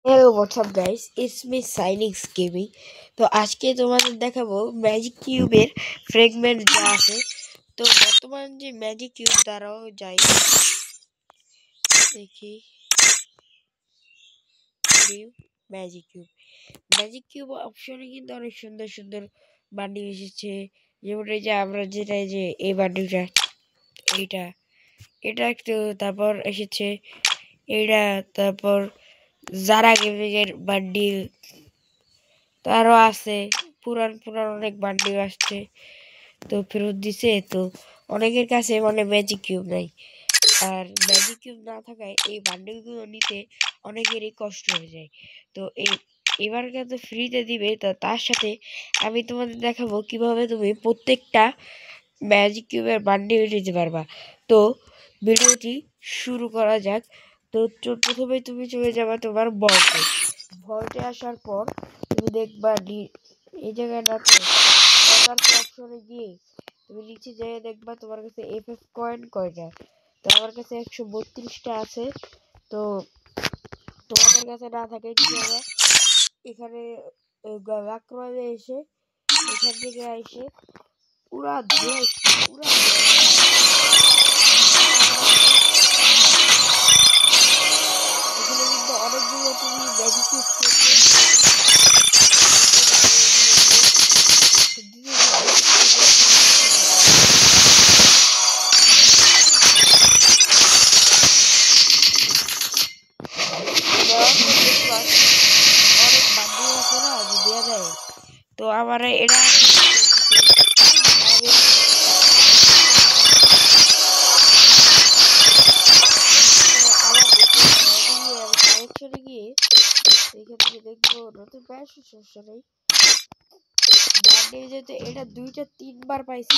Hello WhatsApp guys, it's me Sinix gaming. তো আজকে তোমাদের দেখাবো ম্যাজিক কিউবের ফ্র্যাগমেন্ট যা আছে। তো বর্তমান যে ম্যাজিক কিউব দ্বারাও যাই দেখি ম্যাজিক কিউব অপশনে কিন্তু অনেক সুন্দর সুন্দর বান্ডিল এসেছে। যেমন এই যে আমরা যেটা এই যে এই বান্ডিলটা এইটা এটা একটু, তারপর এসেছে এইটা, তারপর যারা গেমিং এর বান্ডিল তো আরো আছে, পুরান পুরান অনেক বান্ডিল আসছে তো ফেরত দিছে। তো অনেকের কাছে মানে ম্যাজিক কিউব নাই, আর ম্যাজিক কিউব না থাকায় এই বান্ডিলগুলো নিতে অনেকেরই কষ্ট হয়ে যায়। তো এবার তো ফ্রিতে দিবে, তো তার সাথে আমি তোমাদের দেখাবো কিভাবে তুমি প্রত্যেকটা ম্যাজিক কিউবের বান্ডিল নিতে পারবা। তো ভিডিওটি শুরু করা যাক। তো প্রথমে তুমি চলে যাবা তোমার ভল্টে আসার পর তুমি দেখবা এই জায়গায় না তো অপশনে গিয়ে তুমি নিচে যেয়ে দেখবা তোমার কাছে এফএফ কয়েন কয়টা। তো আমার কাছে 132টা আছে। তো তোমাদের কাছে না থাকে কি করবা, এখানে লাক্রোয়াজে এসে এখান থেকে এসে পুরা ধরে পুরা এখানে কিন্তু অনেকগুলো তুমি ম্যাজিক অনেক বান্ডিল আছে না যে দেওয়া যায়। তো আমার এটা কালেকশনে গিয়ে এখান থেকে দেখবো নতুন প্রায় সমস্যা নেই। বান্ডিল যেতে এটা 2-3 বার পাইছি।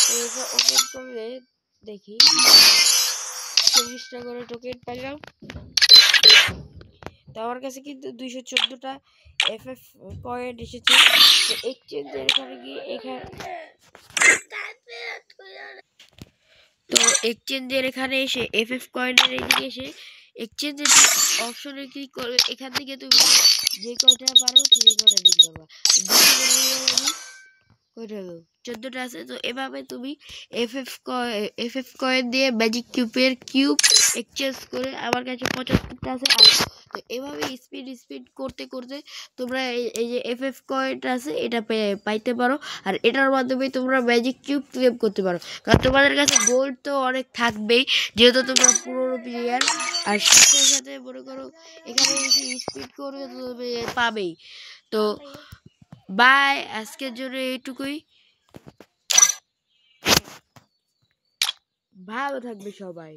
তো এটা ওপেন করলে দেখি 40টা করে টোকেন পাইলাম। তো আমার কাছে কিন্তু 214টা এফএফ কয়েন এসেছে। তো এক্সচেঞ্জের এখানে গিয়ে এখানে এসে এফএফ কয়েনের এদিকে এসে এক্সচেঞ্জের অপশনে ক্লিক করে এখান থেকে তুমি যে কয়টা পারো সেই কয়টা নিতে পারবা। 14টা আছে। তো এভাবে তুমি এফএফ কয়েন দিয়ে ম্যাজিক কিউবের কিউব এক্সচেঞ্জ করে, আমার কাছে 75টা আছে। আর তো এভাবে স্পিড করতে করতে তোমরা এই যে এফএফ কয়েনটা আছে এটা পাইতে পারো। আর এটার মাধ্যমে তোমরা ম্যাজিক কিউব ক্লেম করতে পারো, কারণ তোমাদের কাছে গোল্ড তো অনেক থাকবেই যেহেতু তোমরা পুরোনো প্লেয়ার। আর সাথে সাথে মনে করো এখানে স্পিড করে তুমি পাবেই। তো বাই, আজকের জন্য এইটুকুই। ভালো থাকবে সবাই।